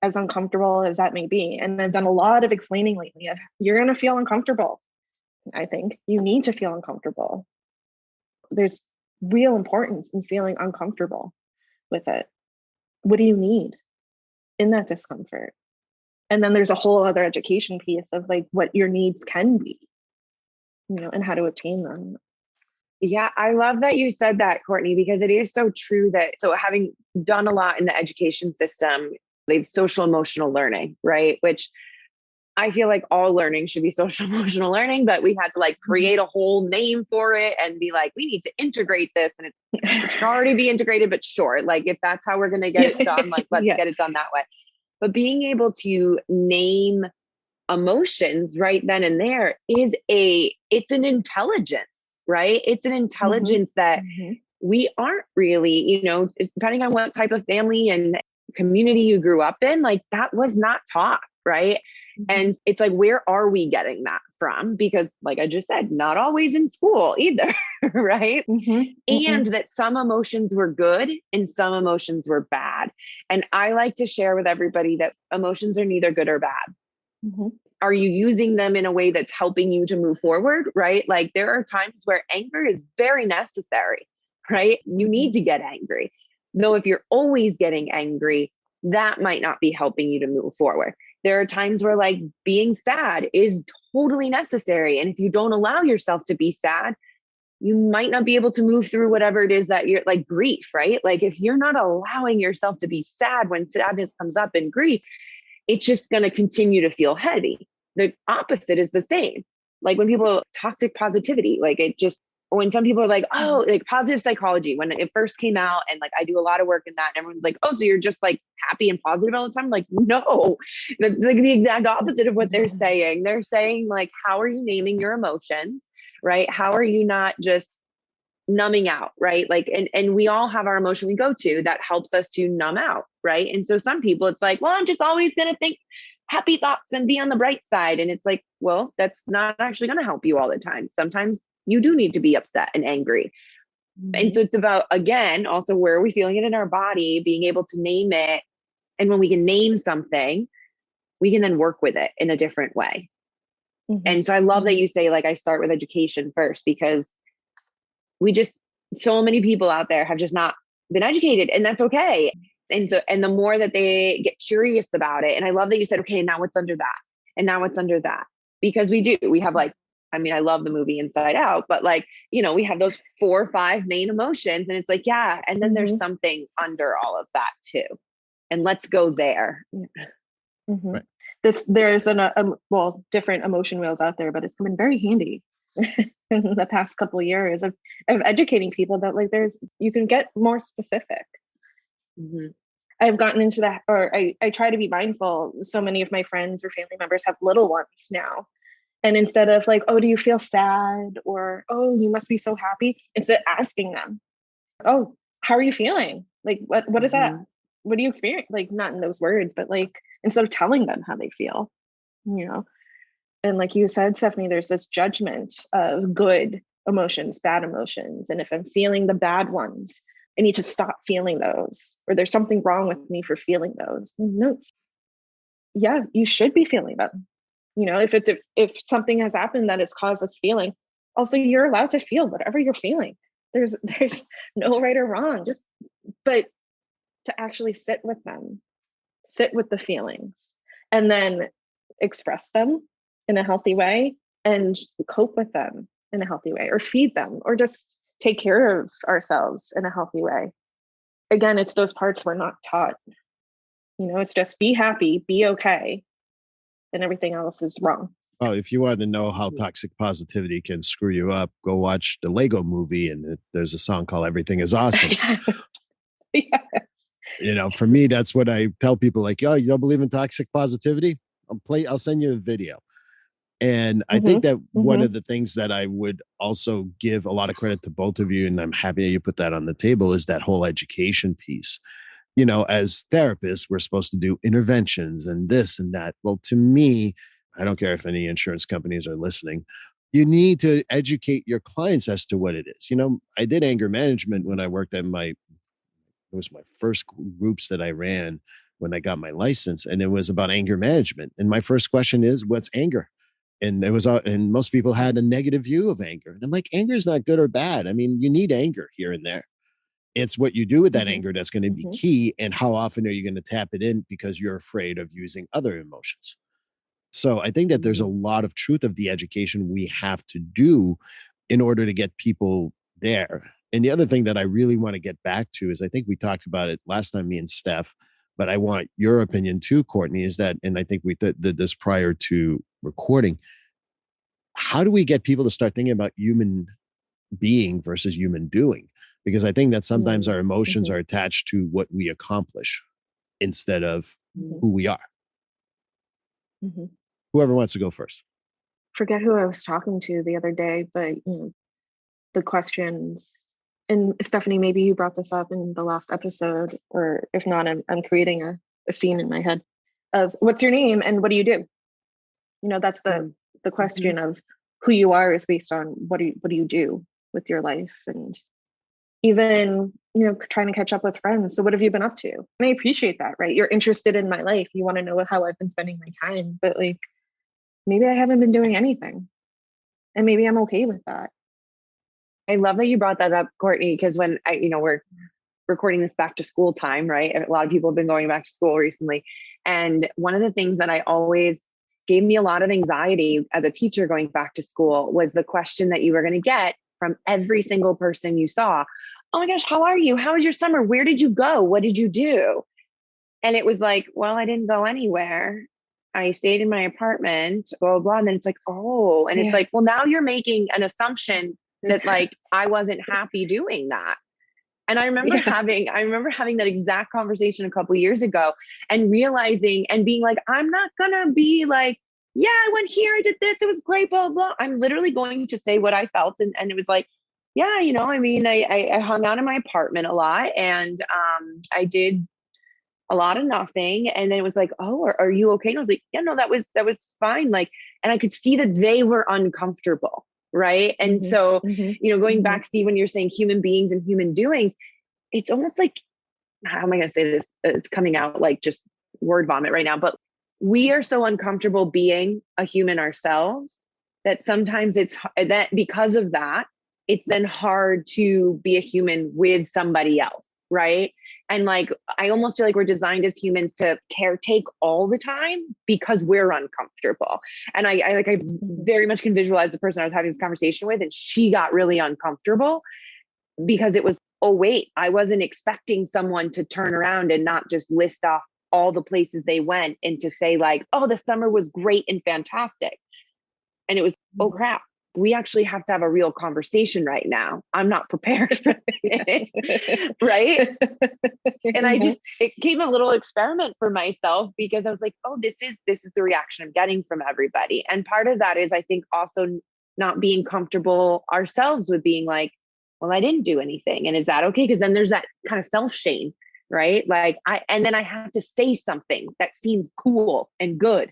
as uncomfortable as that may be, and I've done a lot of explaining lately, you're going to feel uncomfortable. I think you need to feel uncomfortable. There's real importance in feeling uncomfortable with it. What do you need in that discomfort? And then there's a whole other education piece of like what your needs can be, and how to obtain them. Yeah, I love that you said that, Courtney, because it is so true so having done a lot in the education system, they've social emotional learning, right? Which I feel like all learning should be social emotional learning, but we had to like create a whole name for it and be like, we need to integrate this, and it should already be integrated, but sure, like if that's how we're going to get it done, like let's get it done that way. But being able to name emotions right then and there it's an intelligence, right? It's an intelligence that we aren't really, depending on what type of family and community you grew up in, like that was not taught, right? And it's like, where are we getting that from? Because like I just said, not always in school either, right? And that some emotions were good and some emotions were bad. And I like to share with everybody that emotions are neither good or bad. Are you using them in a way that's helping you to move forward, right? Like there are times where anger is very necessary, right? You need to get angry. Though if you're always getting angry, that might not be helping you to move forward. There are times where like being sad is totally necessary. And if you don't allow yourself to be sad, you might not be able to move through whatever it is that you're like grief, right? Like if you're not allowing yourself to be sad when sadness comes up in grief, it's just going to continue to feel heavy. The opposite is the same. Like when people toxic positivity, like it just, when some people are like, oh, like positive psychology, when it first came out, and like I do a lot of work in that, and everyone's like, oh, so you're just like happy and positive all the time? I'm like, no, that's like the exact opposite of what they're saying. They're saying like, how are you naming your emotions, right? How are you not just numbing out, right? Like, and we all have our emotion we go to that helps us to numb out, right? And so some people, it's like, well, I'm just always going to think happy thoughts and be on the bright side. And it's like, well, that's not actually going to help you all the time. Sometimes you do need to be upset and angry. And so it's about, again, also where are we feeling it in our body, being able to name it. And when we can name something, we can then work with it in a different way. And so I love that you say, like, I start with education first, because so many people out there have just not been educated, and that's okay. And so, and the more that they get curious about it, and I love that you said, okay, now what's under that? And now what's under that? Because we have like, I mean, I love the movie Inside Out, but like, we have those 4 or 5 main emotions, and it's like, yeah. And then there's something under all of that too. And let's go there. Right. There's different emotion wheels out there, but it's come in very handy in the past couple of years of educating people that like you can get more specific. I've gotten into that, or I try to be mindful. So many of my friends or family members have little ones now. And instead of like, oh, do you feel sad? Or, oh, you must be so happy. Instead asking them, oh, how are you feeling? Like, what is that? What do you experience? Like, not in those words, but like, instead of telling them how they feel, And like you said, Stephanie, there's this judgment of good emotions, bad emotions. And if I'm feeling the bad ones, I need to stop feeling those, or there's something wrong with me for feeling those. No. Yeah, you should be feeling them. If something has happened that has caused us feeling, also you're allowed to feel whatever you're feeling. There's no right or wrong, but to actually sit with them, sit with the feelings, and then express them in a healthy way and cope with them in a healthy way, or feed them, or just take care of ourselves in a healthy way. Again, it's those parts we're not taught. It's just be happy, be okay, and everything else is wrong. Oh, if you want to know how toxic positivity can screw you up, go watch the Lego movie, and there's a song called Everything is Awesome. Yes. For me, that's what I tell people, like, oh, you don't believe in toxic positivity? I'll send you a video. And I think that one of the things that I would also give a lot of credit to both of you, and I'm happy that you put that on the table, is that whole education piece. As therapists, we're supposed to do interventions and this and that. Well, to me, I don't care if any insurance companies are listening, you need to educate your clients as to what it is. I did anger management when I worked at it was my first groups that I ran when I got my license, and it was about anger management. And my first question is, what's anger? And and most people had a negative view of anger. And I'm like, anger is not good or bad. I mean, you need anger here and there. It's what you do with that anger that's going to be key. And how often are you going to tap it in because you're afraid of using other emotions? So I think that there's a lot of truth of the education we have to do in order to get people there. And the other thing that I really want to get back to is, I think we talked about it last time, me and Steph, but I want your opinion too, Courtney, is that, and I think we did this prior to recording, how do we get people to start thinking about human being versus human doing? Because I think that sometimes our emotions are attached to what we accomplish instead of who we are. Whoever wants to go first. Forget who I was talking to the other day, but the questions, and Stephanie, maybe you brought this up in the last episode, or if not, I'm creating a scene in my head of what's your name and what do you do? That's the Mm-hmm. question of who you are is based on what do you do with your life, and even trying to catch up with friends. So what have you been up to? And I appreciate that, right? You're interested in my life, you want to know how I've been spending my time, but like maybe I haven't been doing anything, and maybe I'm okay with that. I love that you brought that up, Courtney, because when we're recording this back to school time, right? A lot of people have been going back to school recently. And one of the things that I always gave me a lot of anxiety as a teacher going back to school was the question that you were going to get from every single person you saw. Oh my gosh, how are you? How was your summer? Where did you go? What did you do? And it was like, well, I didn't go anywhere. I stayed in my apartment, blah, blah, blah. And then it's like, oh, and it's like, well, now you're making an assumption that like, I wasn't happy doing that. And I remember having that exact conversation a couple of years ago and realizing and being like, I'm not gonna be like, yeah, I went here, I did this, it was great, blah, blah. I'm literally going to say what I felt. And it was like, yeah, I mean, I hung out in my apartment a lot, and I did a lot of nothing. And then it was like, oh, are you okay? And I was like, yeah, no, that was fine. Like, and I could see that they were uncomfortable. Right. And so, going back, Steve, when you're saying human beings and human doings, it's almost like, how am I going to say this? It's coming out like just word vomit right now, but we are so uncomfortable being a human ourselves that sometimes it's that because of that, it's then hard to be a human with somebody else. Right. And like, I almost feel like we're designed as humans to caretake all the time because we're uncomfortable. And I very much can visualize the person I was having this conversation with, and she got really uncomfortable because it was, oh, wait, I wasn't expecting someone to turn around and not just list off all the places they went and to say like, oh, the summer was great and fantastic. And it was, oh crap, we actually have to have a real I right now. I'm not prepared for this. Right. And it came a little experiment for myself because I was like, oh, this is the reaction I'm getting from everybody. And part of that is, I think, also not being comfortable ourselves with being like, well, I didn't do anything. And is that okay? Because then there's that kind of self-shame, right? Like and then I have to say something that seems cool and good,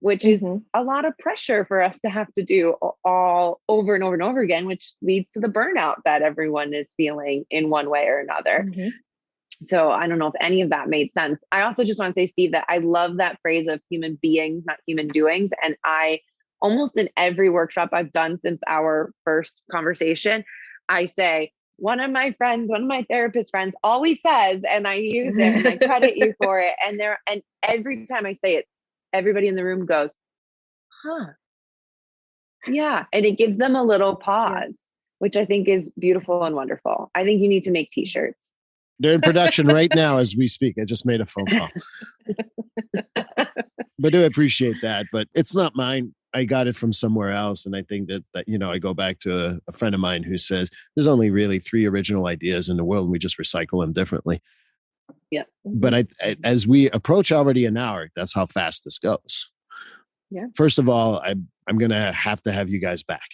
which is a lot of pressure for us to have to do all over and over and over again, which leads to the burnout that everyone is feeling in one way or another. So I don't know if any of that made sense. I also just want to say, Steve, that I love that phrase of human beings, not human doings. And I almost in every workshop I've done since our first conversation, I say, one of my therapist friends always says, and I use it and I credit you for it. And every time I say it, everybody in the room goes, huh? Yeah. And it gives them a little pause, which I think is beautiful and wonderful. I think you need to make t-shirts. They're in production right now as we speak. I just made a phone call. But do appreciate that. But it's not mine. I got it from somewhere else. And I think that I go back to a friend of mine who says there's only really 3 original ideas in the world, and we just recycle them differently. Yeah. But as we approach already an hour, that's how fast this goes. Yeah. First of all, I'm going to have you guys back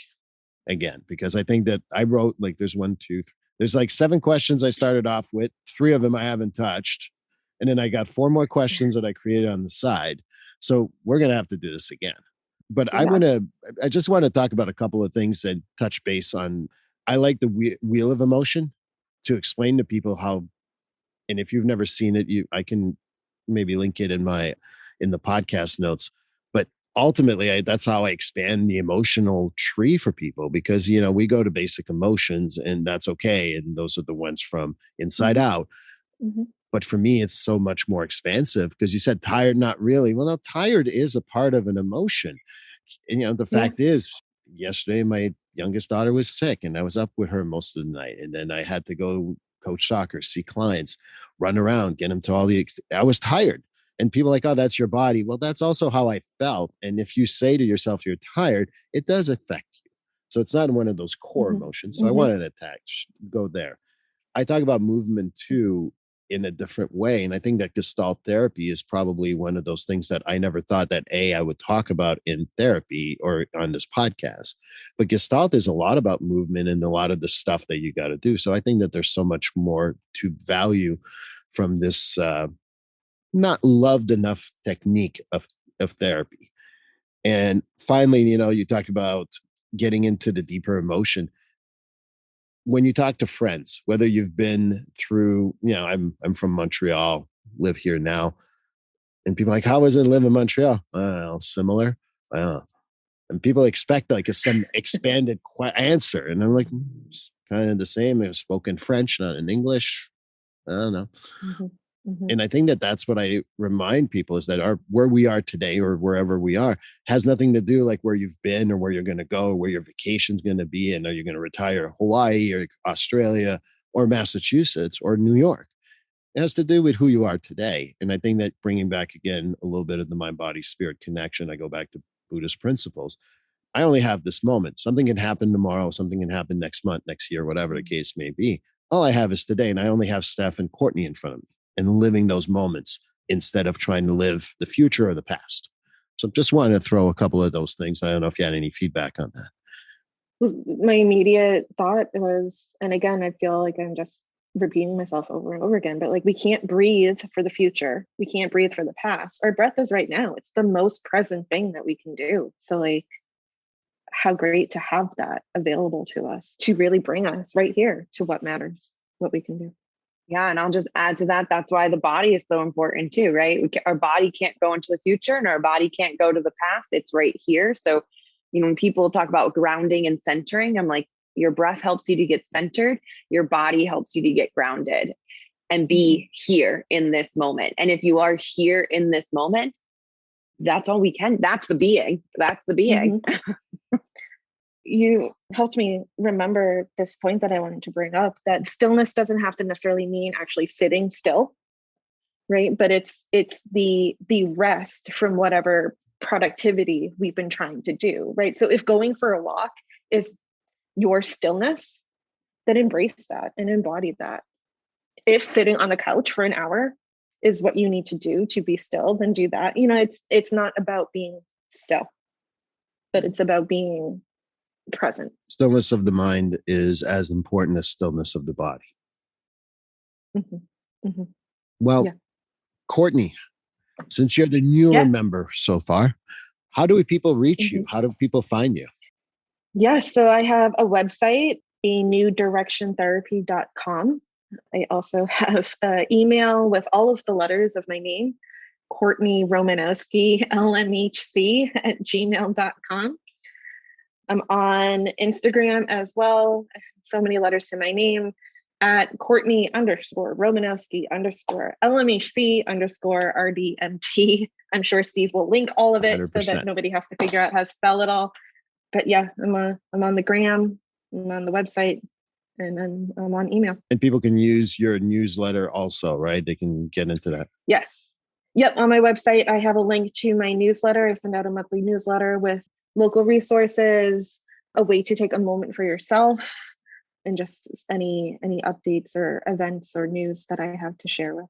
again, because I think that I wrote like there's 1, 2, 3. There's like 7 questions I started off with. 3 of them I haven't touched. And then I got 4 more questions that I created on the side. So we're going to have to do this again. But I just want to talk about a couple of things that touch base on. I like the wheel of emotion to explain to people how, and if you've never seen it, I can maybe link it in the podcast notes. But ultimately, that's how I expand the emotional tree for people, because, we go to basic emotions and that's okay. And those are the ones from inside out. But for me, it's so much more expansive, because you said tired, not really. Well, no, tired is a part of an emotion. And, the fact is, yesterday, my youngest daughter was sick and I was up with her most of the night. And then I had to go coach soccer, see clients, run around, get them to I was tired. And people are like, oh, that's your body. Well, that's also how I felt. And if you say to yourself, you're tired, it does affect you. So it's not one of those core emotions. So I wanted to go there. I talk about movement too in a different way. And I think that Gestalt therapy is probably one of those things that I never thought that I would talk about in therapy or on this podcast. But Gestalt is a lot about movement and a lot of the stuff that you got to do. So I think that there's so much more to value from this not loved enough technique of of therapy. And finally, you talked about getting into the deeper emotion. When you talk to friends, whether you've been through, I'm from Montreal, live here now, and people are like, how was it living in Montreal? Similar. And people expect like some expanded answer. And I'm like, it's kind of the same. I've spoken French, not in English. I don't know. Mm-hmm. Mm-hmm. And I think that that's what I remind people is that where we are today or wherever we are has nothing to do like where you've been or where you're going to go, or where your vacation's going to be. And are you going to retire Hawaii or Australia or Massachusetts or New York? It has to do with who you are today. And I think that bringing back again a little bit of the mind, body, spirit connection, I go back to Buddhist principles. I only have this moment. Something can happen tomorrow. Something can happen next month, next year, whatever the case may be. All I have is today. And I only have Steph and Courtney in front of me and living those moments instead of trying to live the future or the past. So just wanted to throw a couple of those things. I don't know if you had any feedback on that. My immediate thought was, and again, I feel like I'm just repeating myself over and over again, but like we can't breathe for the future. We can't breathe for the past. Our breath is right now. It's the most present thing that we can do. So like, how great to have that available to us to really bring us right here to what matters, what we can do. Yeah. And I'll just add to that. That's why the body is so important too, right? Our body can't go into the future and our body can't go to the past. It's right here. So, when people talk about grounding and centering, I'm like, your breath helps you to get centered. Your body helps you to get grounded and be here in this moment. And if you are here in this moment, that's all we can. That's the being. That's the being. Mm-hmm. You helped me remember this point that I wanted to bring up, that stillness doesn't have to necessarily mean actually sitting still, right? But it's the rest from whatever productivity we've been trying to do, right? So if going for a walk is your stillness, then embrace that and embody that. If sitting on the couch for an hour is what you need to do to be still, then do that. It's not about being still, but it's about being present. Stillness of the mind is as important as stillness of the body. Mm-hmm. Mm-hmm. Well, yeah. Courtney, since you're the newer member so far, how do people reach you? How do people find you? Yes, so I have a website, newdirectiontherapy.com. I also have an email with all of the letters of my name, Courtney Romanowski, LMHC @gmail.com. I'm on Instagram as well. So many letters to my name at Courtney _Romanowski _LMHC _RDMT. I'm sure Steve will link all of it 100%. So that nobody has to figure out how to spell it all. But yeah, I'm on the gram, I'm on the website, and I'm on email. And people can use your newsletter also, right? They can get into that. Yes. Yep. On my website, I have a link to my newsletter. I send out a monthly newsletter with local resources, a way to take a moment for yourself, and just any updates or events or news that I have to share with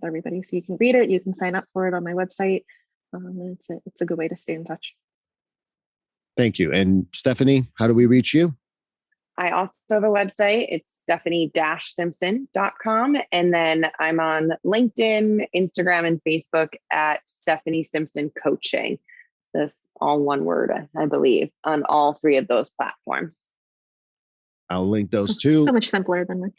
everybody. So you can read it, you can sign up for it on my website. And it's a good way to stay in touch. Thank you. And Stephanie, how do we reach you? I also have a website. It's Stephanie-Simpson.com. And then I'm on LinkedIn, Instagram, and Facebook at Stephanie Simpson Coaching. This all one word, I believe, on all three of those platforms. I'll link those too. So much simpler than mine.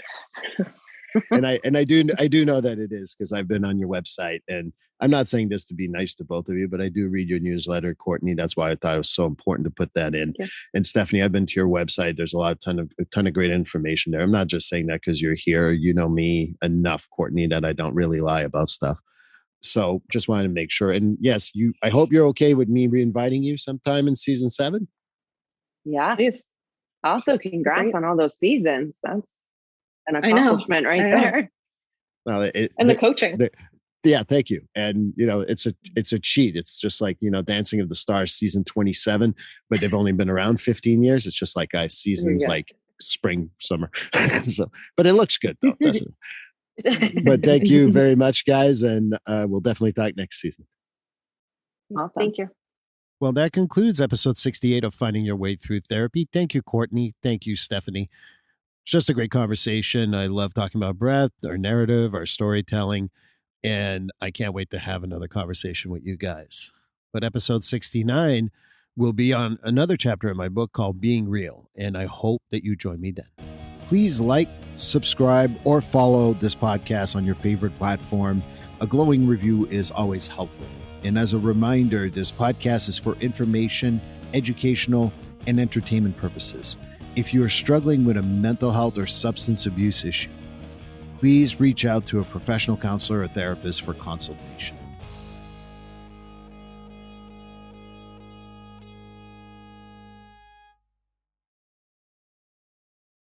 And I do know that it is, because I've been on your website, and I'm not saying this to be nice to both of you, but I do read your newsletter, Courtney. That's why I thought it was so important to put that in. And Stephanie, I've been to your website. There's a ton of great information there. I'm not just saying that because you're here. You know me enough, Courtney, that I don't really lie about stuff. So just wanted to make sure. And yes, I hope you're okay with me reinviting you sometime in season 7. Yeah. Please. Also, congrats on all those seasons. That's an accomplishment right there. Well, the coaching. Yeah, thank you. And it's a cheat. It's just like Dancing of the Stars season 27, but they've only been around 15 years. It's just like seasons like spring, summer. So, but it looks good though, doesn't it? But thank you very much, guys, and we'll definitely talk next season. Awesome. Thank you. Well, that concludes episode 68 of Finding Your Way Through Therapy. Thank you, Courtney. Thank you, Stephanie. Just a great conversation. I love talking about breath, our narrative, our storytelling, and I can't wait to have another conversation with you guys. But episode 69 will be on another chapter in my book called Being Real, and I hope that you join me then. Please like, subscribe, or follow this podcast on your favorite platform. A glowing review is always helpful. And as a reminder, this podcast is for information, educational, and entertainment purposes. If you are struggling with a mental health or substance abuse issue, please reach out to a professional counselor or therapist for consultation.